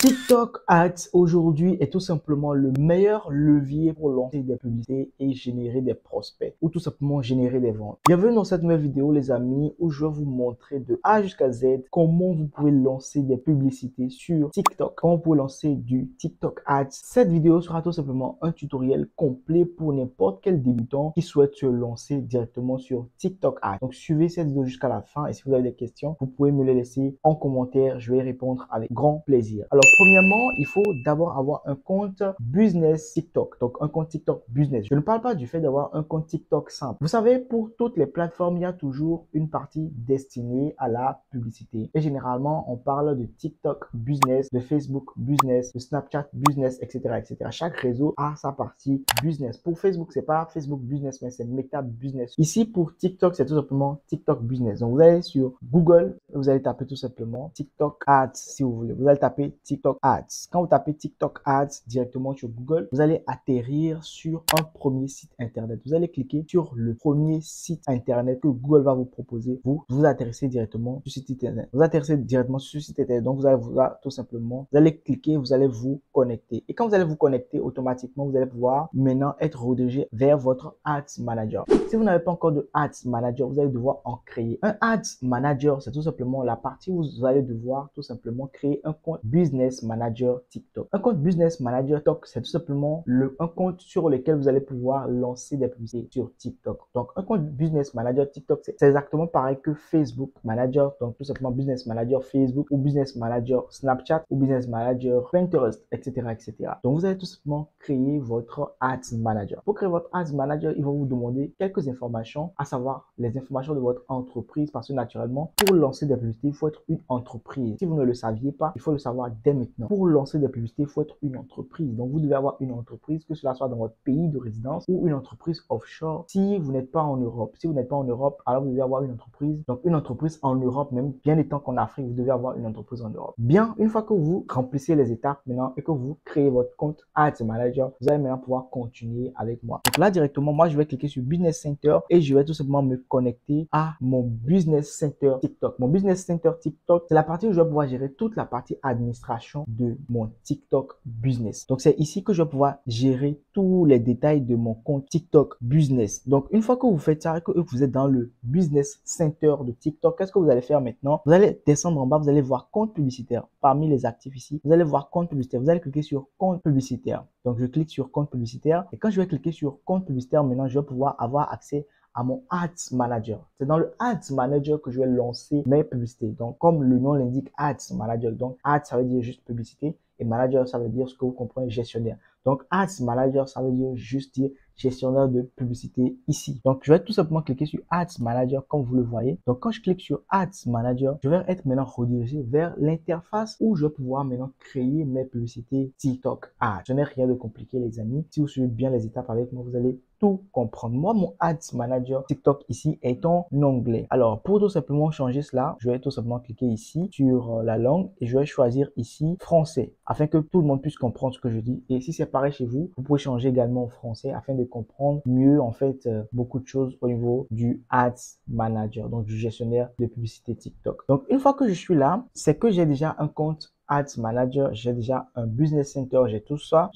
TikTok Ads aujourd'hui est tout simplement le meilleur levier pour lancer des publicités et générer des prospects ou tout simplement générer des ventes. Bienvenue dans cette nouvelle vidéo les amis où je vais vous montrer de A jusqu'à Z comment vous pouvez lancer des publicités sur TikTok, comment vous pouvez lancer du TikTok Ads. Cette vidéo sera tout simplement un tutoriel complet pour n'importe quel débutant qui souhaite se lancer directement sur TikTok Ads. Donc suivez cette vidéo jusqu'à la fin et si vous avez des questions, vous pouvez me les laisser en commentaire, je vais y répondre avec grand plaisir. Alors premièrement, il faut d'abord avoir un compte business TikTok. Donc, un compte TikTok business. Je ne parle pas du fait d'avoir un compte TikTok simple. Vous savez, pour toutes les plateformes, il y a toujours une partie destinée à la publicité. Et généralement, on parle de TikTok business, de Facebook business, de Snapchat business, etc., etc. Chaque réseau a sa partie business. Pour Facebook, c'est pas Facebook business, mais c'est Meta business. Ici, pour TikTok, c'est tout simplement TikTok business. Donc, vous allez sur Google, vous allez taper tout simplement TikTok Ads si vous voulez. Vous allez taper TikTok Ads. Quand vous tapez TikTok Ads directement sur Google, vous allez atterrir sur un premier site internet. Vous allez cliquer sur le premier site internet que Google va vous proposer. Vous atterrissez directement sur ce site internet. Vous atterrissez directement sur ce site internet. Donc, vous allez voir tout simplement, vous allez cliquer, vous allez vous connecter. Et quand vous allez vous connecter, automatiquement, vous allez pouvoir maintenant être redirigé vers votre Ads Manager. Si vous n'avez pas encore de Ads Manager, vous allez devoir en créer. Un Ads Manager, c'est tout simplement la partie où vous allez devoir tout simplement créer un compte Business Manager TikTok. Un compte Business Manager TikTok, c'est tout simplement un compte sur lequel vous allez pouvoir lancer des publicités sur TikTok. Donc, un compte Business Manager TikTok, c'est exactement pareil que Facebook Manager. Donc, tout simplement Business Manager Facebook ou Business Manager Snapchat ou Business Manager Pinterest, etc., etc. Donc, vous allez tout simplement créer votre Ads Manager. Pour créer votre Ads Manager, ils vont vous demander quelques informations, à savoir les informations de votre entreprise parce que naturellement, pour lancer des publicités, il faut être une entreprise. Si vous ne le saviez pas, il faut le savoir dès maintenant. Pour lancer des publicités, il faut être une entreprise. Donc, vous devez avoir une entreprise, que cela soit dans votre pays de résidence ou une entreprise offshore. Si vous n'êtes pas en Europe, si vous n'êtes pas en Europe, alors vous devez avoir une entreprise. Donc, une entreprise en Europe, même bien étant qu'en Afrique, vous devez avoir une entreprise en Europe. Bien, une fois que vous remplissez les étapes maintenant et que vous créez votre compte Ads Manager, vous allez maintenant pouvoir continuer avec moi. Donc là, directement, moi, je vais cliquer sur Business Center et je vais tout simplement me connecter à mon Business Center TikTok. Mon Business Center TikTok, c'est la partie où je vais pouvoir gérer toute la partie administration de mon TikTok business. Donc, c'est ici que je vais pouvoir gérer tous les détails de mon compte TikTok business. Donc, une fois que vous faites ça et que vous êtes dans le Business Center de TikTok, qu'est-ce que vous allez faire maintenant? Vous allez descendre en bas, vous allez voir compte publicitaire. Parmi les actifs ici, vous allez voir compte publicitaire. Vous allez cliquer sur compte publicitaire. Donc, je clique sur compte publicitaire et quand je vais cliquer sur compte publicitaire, maintenant, je vais pouvoir avoir accès à mon Ads Manager. C'est dans le Ads Manager que je vais lancer mes publicités. Donc, comme le nom l'indique, Ads Manager. Donc, Ads, ça veut dire juste publicité et Manager, ça veut dire ce que vous comprenez, gestionnaire. Donc, Ads Manager, ça veut dire juste dire gestionnaire de publicité ici. Donc, je vais tout simplement cliquer sur Ads Manager comme vous le voyez. Donc, quand je clique sur Ads Manager, je vais être maintenant redirigé vers l'interface où je vais pouvoir maintenant créer mes publicités TikTok Ads. Ce n'est rien de compliqué, les amis. Si vous suivez bien les étapes avec moi, vous allez tout comprendre. Moi, mon Ads Manager TikTok ici est en anglais. Alors, pour tout simplement changer cela, je vais tout simplement cliquer ici sur la langue et je vais choisir ici français afin que tout le monde puisse comprendre ce que je dis. Et si c'est pareil chez vous, vous pouvez changer également au français afin de comprendre mieux en fait beaucoup de choses au niveau du Ads Manager, donc du gestionnaire de publicité TikTok. Donc, une fois que je suis là, c'est que j'ai déjà un compte Ads Manager, j'ai déjà un Business Center, j'ai tout ça.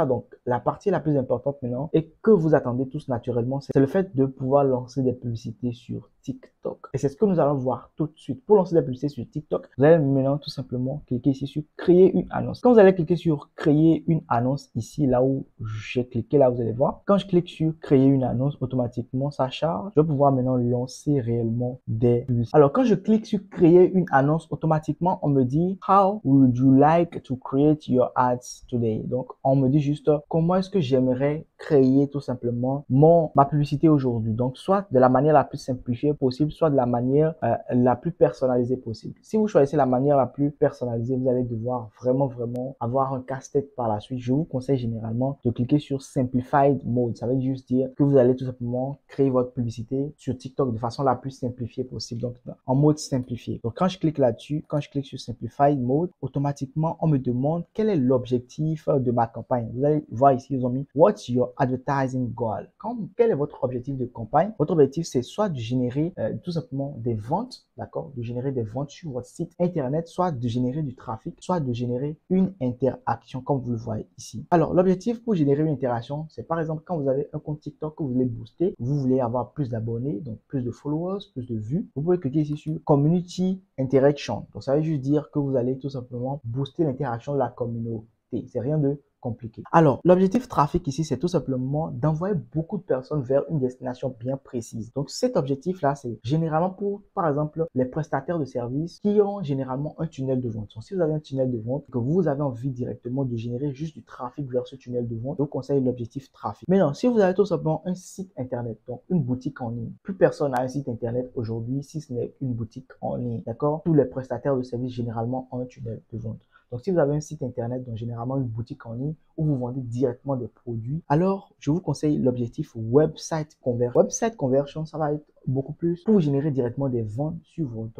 Donc, la partie la plus importante maintenant et que vous attendez tous naturellement, c'est le fait de pouvoir lancer des publicités sur TikTok. Et c'est ce que nous allons voir tout de suite. Pour lancer des publicités sur TikTok, vous allez maintenant tout simplement cliquer ici sur créer une annonce. Quand vous allez cliquer sur créer une annonce ici, là où j'ai cliqué, là vous allez voir. Quand je clique sur créer une annonce, automatiquement ça charge. Je vais pouvoir maintenant lancer réellement des publicités. Alors, quand je clique sur créer une annonce, automatiquement on me dit how would you like to create your ads today? Donc, on me dit juste comment est-ce que j'aimerais créer tout simplement ma publicité aujourd'hui. Donc, soit de la manière la plus simplifiée possible, soit de la manière la plus personnalisée possible. Si vous choisissez la manière la plus personnalisée, vous allez devoir vraiment avoir un casse-tête par la suite. Je vous conseille généralement de cliquer sur Simplified Mode. Ça veut juste dire que vous allez tout simplement créer votre publicité sur TikTok de façon la plus simplifiée possible. Donc, en mode simplifié. Donc, quand je clique là-dessus, quand je clique sur Simplified Mode, automatiquement, on me demande quel est l'objectif de ma campagne. Vous allez voir ici, ils ont mis What's your your advertising goal? Quel est votre objectif de campagne? Votre objectif, c'est soit de générer tout simplement des ventes, d'accord, de générer des ventes sur votre site internet, soit de générer du trafic, soit de générer une interaction, comme vous le voyez ici. Alors, l'objectif pour générer une interaction, c'est par exemple quand vous avez un compte TikTok que vous voulez booster, vous voulez avoir plus d'abonnés, donc plus de followers, plus de vues. Vous pouvez cliquer ici sur Community Interaction. Donc, ça veut juste dire que vous allez tout simplement booster l'interaction de la communauté. C'est rien de compliqué. Alors, l'objectif trafic ici, c'est tout simplement d'envoyer beaucoup de personnes vers une destination bien précise. Donc, cet objectif-là, c'est généralement pour, par exemple, les prestataires de services qui ont généralement un tunnel de vente. Donc, si vous avez un tunnel de vente, que vous avez envie directement de générer juste du trafic vers ce tunnel de vente, je vous conseille l'objectif trafic. Maintenant, si vous avez tout simplement un site internet, donc une boutique en ligne, plus personne n'a un site internet aujourd'hui si ce n'est une boutique en ligne, d'accord? Tous les prestataires de services généralement ont un tunnel de vente. Donc, si vous avez un site internet, donc généralement une boutique en ligne où vous vendez directement des produits, alors je vous conseille l'objectif Website Conversion. Website Conversion, ça va être beaucoup plus pour vous générer directement des ventes sur votre,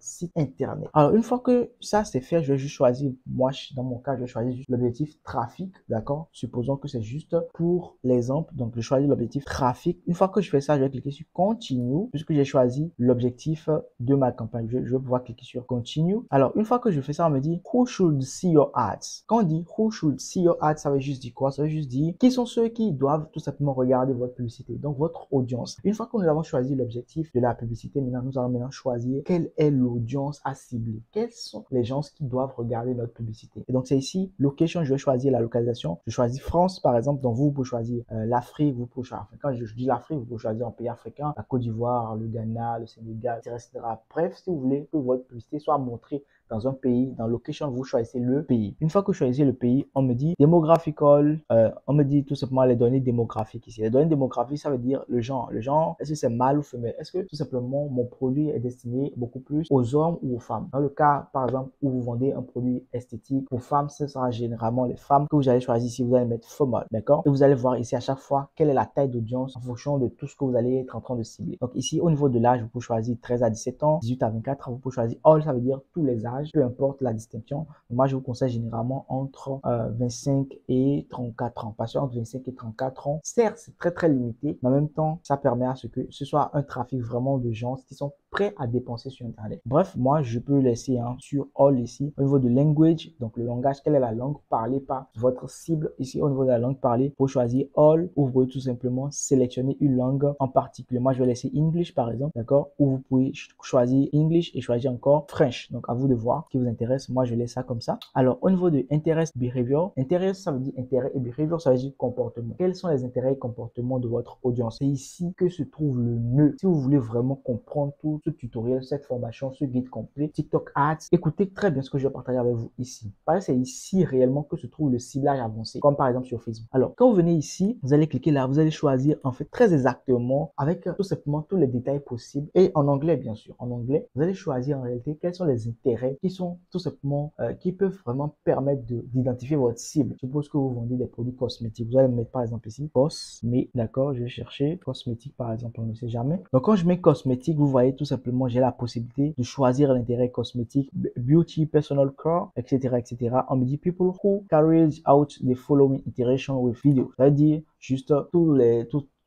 site internet. Alors, une fois que ça c'est fait, je vais juste choisir, moi dans mon cas, je vais choisir juste l'objectif trafic, d'accord? Supposons que c'est juste pour l'exemple, donc je choisis l'objectif trafic. Une fois que je fais ça, je vais cliquer sur Continue, puisque j'ai choisi l'objectif de ma campagne. Je vais pouvoir cliquer sur Continue. Alors, une fois que je fais ça, on me dit Who should see your ads? Quand on dit Who should see your ads, ça veut juste dire quoi? Ça veut juste dire qui sont ceux qui doivent tout simplement regarder votre publicité, donc votre audience. Une fois que nous avons choisi l'objectif de la publicité, maintenant nous allons maintenant choisir quelle est l'audience à cibler. Quels sont les gens qui doivent regarder notre publicité? Et donc c'est ici location, je vais choisir la localisation. Je choisis France par exemple, donc vous pouvez choisir l'Afrique, vous pouvez choisir. Quand je dis l'Afrique, vous pouvez choisir un pays africain, la Côte d'Ivoire, le Ghana, le Sénégal, etc. Bref, si vous voulez que votre publicité soit montrée dans un pays, dans location, vous choisissez le pays. Une fois que vous choisissez le pays, on me dit demographical, on me dit tout simplement les données démographiques ici. Les données démographiques, ça veut dire le genre. Le genre, est-ce que c'est mâle ou femelle? Est-ce que tout simplement mon produit est destiné beaucoup plus aux hommes ou aux femmes? Dans le cas, par exemple, où vous vendez un produit esthétique pour femmes, ce sera généralement les femmes que vous allez choisir ici. Vous allez mettre female, d'accord? Et vous allez voir ici à chaque fois quelle est la taille d'audience en fonction de tout ce que vous allez être en train de cibler. Donc ici, au niveau de l'âge, vous pouvez choisir 13 à 17 ans, 18 à 24 ans. Vous pouvez choisir all, ça veut dire tous les âges, peu importe la distinction. Moi, je vous conseille généralement entre 25 et 34 ans. Parce qu'entre 25 et 34 ans, certes, c'est très limité, mais en même temps, ça permet à ce que ce soit un trafic vraiment de gens qui sont prêts à dépenser sur Internet. Bref, moi, je peux laisser sur All ici. Au niveau de language, donc le langage, quelle est la langue parlée par votre cible? Ici, au niveau de la langue parlée, pour choisir All, ou vous pouvez tout simplement sélectionner une langue en particulier. Moi, je vais laisser English, par exemple, d'accord? Ou vous pouvez choisir English et choisir encore French. Donc, à vous de voir ce qui vous intéresse. Moi, je laisse ça comme ça. Alors, au niveau de Interest Behavior, intérêt, ça veut dire intérêt, et behavior, ça veut dire comportement. Quels sont les intérêts et comportements de votre audience? C'est ici que se trouve le nœud. Si vous voulez vraiment comprendre tout ce tutoriel, cette formation, ce guide complet, TikTok Ads, écoutez très bien ce que je vais partager avec vous ici. Parce que c'est ici réellement que se trouve le ciblage avancé, comme par exemple sur Facebook. Alors, quand vous venez ici, vous allez cliquer là, vous allez choisir en fait très exactement avec tout simplement tous les détails possibles et en anglais bien sûr. En anglais, vous allez choisir en réalité quels sont les intérêts qui sont tout simplement, qui peuvent vraiment permettre d'identifier votre cible. Je suppose que vous vendez des produits cosmétiques. Vous allez mettre par exemple ici, cosmétique, d'accord, je vais chercher cosmétique par exemple, on ne sait jamais. Donc quand je mets cosmétique, vous voyez tout simplement, j'ai la possibilité de choisir l'intérêt cosmétique, beauty, personal care, etc., etc. On me dit people who carries out the following interaction with video. Ça veut dire juste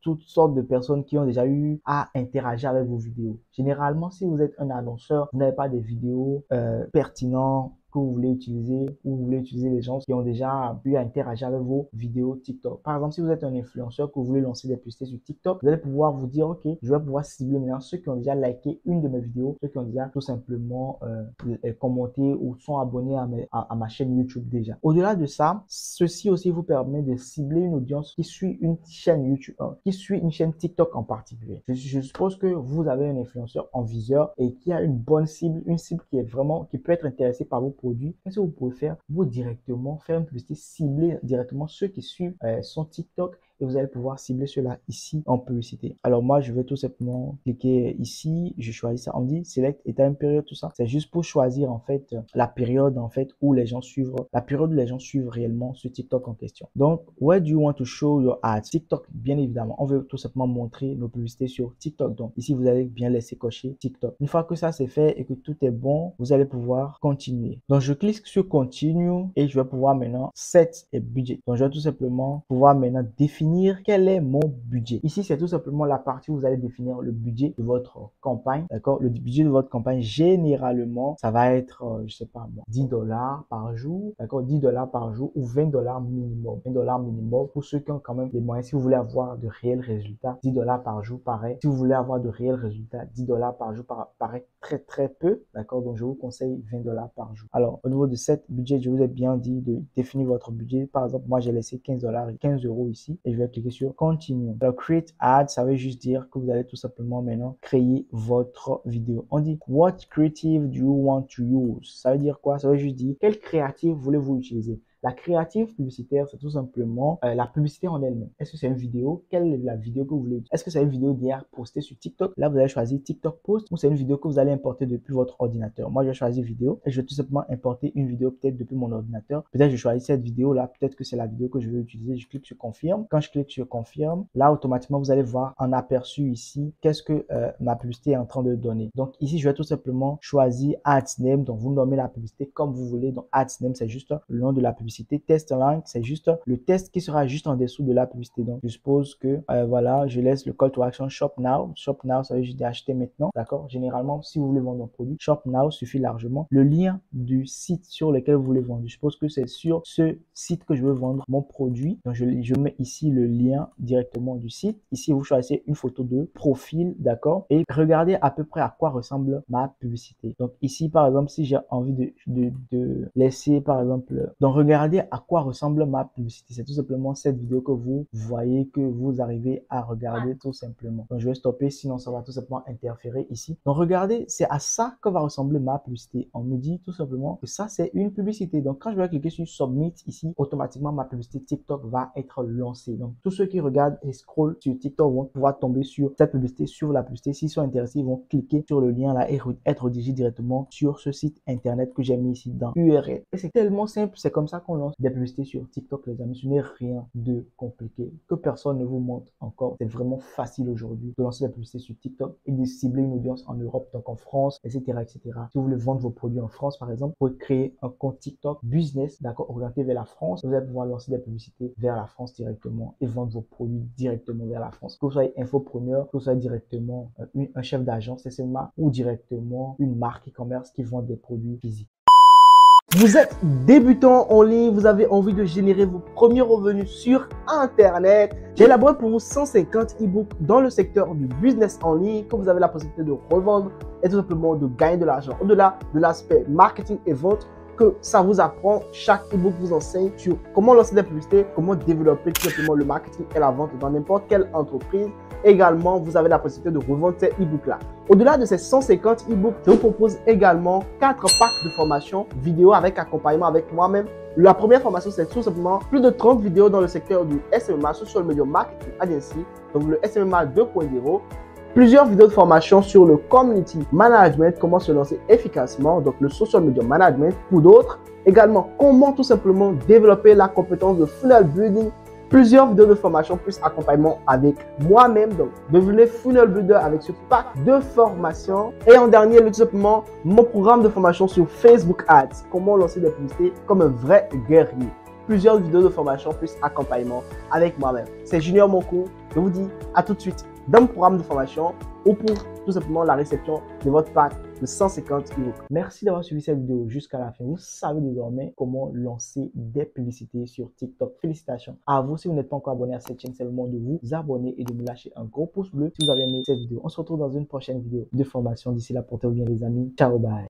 toutes sortes de personnes qui ont déjà eu à interagir avec vos vidéos. Généralement, si vous êtes un annonceur, vous n'avez pas des vidéos pertinentes que vous voulez utiliser ou vous voulez utiliser les gens qui ont déjà pu interagir avec vos vidéos TikTok. Par exemple, si vous êtes un influenceur que vous voulez lancer des publicités sur TikTok, vous allez pouvoir vous dire, ok, je vais pouvoir cibler maintenant ceux qui ont déjà liké une de mes vidéos, ceux qui ont déjà tout simplement commenté ou sont abonnés à ma chaîne YouTube déjà. Au-delà de ça, ceci aussi vous permet de cibler une audience qui suit une chaîne YouTube, qui suit une chaîne TikTok en particulier. Je suppose que vous avez un influenceur en viseur et qui a une bonne cible, une cible qui est vraiment, qui peut être intéressée par vos produits. Qu'est-ce que vous pouvez faire? Vous directement faire une publicité ciblée directement ceux qui suivent son TikTok et vous allez pouvoir cibler cela ici en publicité. Alors moi, je vais tout simplement cliquer ici, je choisis ça, on dit select et time period, tout ça. C'est juste pour choisir en fait la période en fait où les gens suivent, la période où les gens suivent réellement ce TikTok en question. Donc, where do you want to show your ads? TikTok, bien évidemment, on veut tout simplement montrer nos publicités sur TikTok. Donc ici, vous allez bien laisser cocher TikTok. Une fois que ça c'est fait et que tout est bon, vous allez pouvoir continuer. Donc je clique sur continue et je vais pouvoir maintenant set et budget. Donc je vais tout simplement pouvoir maintenant définir quel est mon budget. Ici, c'est tout simplement la partie où vous allez définir le budget de votre campagne. D'accord? Le budget de votre campagne, généralement, ça va être, je sais pas moi, $10 par jour. D'accord? $10 par jour ou $20 minimum. $20 minimum pour ceux qui ont quand même les moyens. Si vous voulez avoir de réels résultats, $10 par jour paraît. Si vous voulez avoir de réels résultats, $10 par jour paraît très peu. D'accord? Donc je vous conseille $20 par jour. Alors, au niveau de cette budget, je vous ai bien dit de définir votre budget. Par exemple, moi, j'ai laissé $15 et 15 € ici et je vais cliquer sur Continue. Alors, Create Ad, ça veut juste dire que vous allez tout simplement maintenant créer votre vidéo. On dit What creative do you want to use? Ça veut dire quoi? Ça veut juste dire quel créatif voulez-vous utiliser? La créative publicitaire, c'est tout simplement la publicité en elle-même. Est-ce que c'est une vidéo? Quelle est la vidéo que vous voulez? Est-ce que c'est une vidéo d'hier postée sur TikTok? Là, vous allez choisir TikTok Post ou c'est une vidéo que vous allez importer depuis votre ordinateur. Moi, je vais choisir vidéo et je vais tout simplement importer une vidéo peut-être depuis mon ordinateur. Peut-être je choisis cette vidéo-là. Peut-être que c'est la vidéo que je vais utiliser. Je clique sur Confirme. Quand je clique sur Confirme, là, automatiquement, vous allez voir en aperçu ici qu'est-ce que ma publicité est en train de donner. Donc, ici, je vais tout simplement choisir Ads Name. Donc, vous nommez la publicité comme vous voulez. Donc, Ads Name, c'est juste le nom de la publicité. Test link, c'est juste le test qui sera juste en dessous de la publicité. Donc, je suppose que voilà, je laisse le call to action Shop Now. Shop Now, ça veut juste dire acheter maintenant. D'accord? Généralement, si vous voulez vendre un produit, Shop Now suffit largement. Le lien du site sur lequel vous voulez vendre. Je suppose que c'est sur ce site que je veux vendre mon produit. Donc, je mets ici le lien directement du site. Ici, vous choisissez une photo de profil, d'accord? Et regardez à peu près à quoi ressemble ma publicité. Donc, ici, par exemple, si j'ai envie de laisser, par exemple, donc regardez à quoi ressemble ma publicité. C'est tout simplement cette vidéo que vous voyez, que vous arrivez à regarder tout simplement. Donc, je vais stopper, sinon ça va tout simplement interférer ici. Donc, regardez, c'est à ça que va ressembler ma publicité. On me dit tout simplement que ça, c'est une publicité. Donc, quand je vais cliquer sur Submit ici, automatiquement, ma publicité TikTok va être lancée. Donc, tous ceux qui regardent et scrollent sur TikTok vont pouvoir tomber sur cette publicité, sur la publicité. S'ils sont intéressés, ils vont cliquer sur le lien là et être redirigés directement sur ce site internet que j'ai mis ici dans URL. Et c'est tellement simple, c'est comme ça qu'on lance des publicités sur TikTok, les amis. Ce n'est rien de compliqué que personne ne vous montre encore. C'est vraiment facile aujourd'hui de lancer la publicité sur TikTok et de cibler une audience en Europe, donc en France, etc., etc. Si vous voulez vendre vos produits en France, par exemple, vous pouvez créer un compte TikTok business, d'accord, orienté vers la France. Vous allez pouvoir lancer des publicités vers la France directement et vendre vos produits directement vers la France. Que vous soyez infopreneur, que vous soyez directement un chef d'agence SMA ou directement une marque e-commerce qui vend des produits physiques. Vous êtes débutant en ligne, vous avez envie de générer vos premiers revenus sur Internet. J'ai élaboré pour vous 150 e-books dans le secteur du business en ligne que vous avez la possibilité de revendre et tout simplement de gagner de l'argent. Au-delà de l'aspect marketing et vente, que ça vous apprend, chaque e-book vous enseigne sur comment lancer des publicités, comment développer tout simplement le marketing et la vente dans n'importe quelle entreprise. Également, vous avez la possibilité de revendre ces e-books-là. Au-delà de ces 150 e-books, je vous propose également 4 packs de formation vidéo avec accompagnement avec moi-même. La première formation, c'est tout simplement plus de 30 vidéos dans le secteur du SMMA, Social Media Marketing Agency, donc le SMMA 2.0. Plusieurs vidéos de formation sur le Community Management, comment se lancer efficacement, donc le Social Media Management pour d'autres. Également, comment tout simplement développer la compétence de Funnel Building. Plusieurs vidéos de formation plus accompagnement avec moi-même. Donc, devenez Funnel Builder avec ce pack de formation. Et en dernier, tout simplement, mon programme de formation sur Facebook Ads. Comment lancer des publicités comme un vrai guerrier. Plusieurs vidéos de formation plus accompagnement avec moi-même. C'est Junior Moncourt. Je vous dis à tout de suite dans mon programme de formation ou pour tout simplement la réception de votre pack de 150 €. Merci d'avoir suivi cette vidéo jusqu'à la fin. Vous savez désormais comment lancer des publicités sur TikTok. Félicitations à vous. Si vous n'êtes pas encore abonné à cette chaîne, c'est le moment de vous abonner et de me lâcher un gros pouce bleu si vous avez aimé cette vidéo. On se retrouve dans une prochaine vidéo de formation. D'ici là, portez-vous bien les amis. Ciao, bye.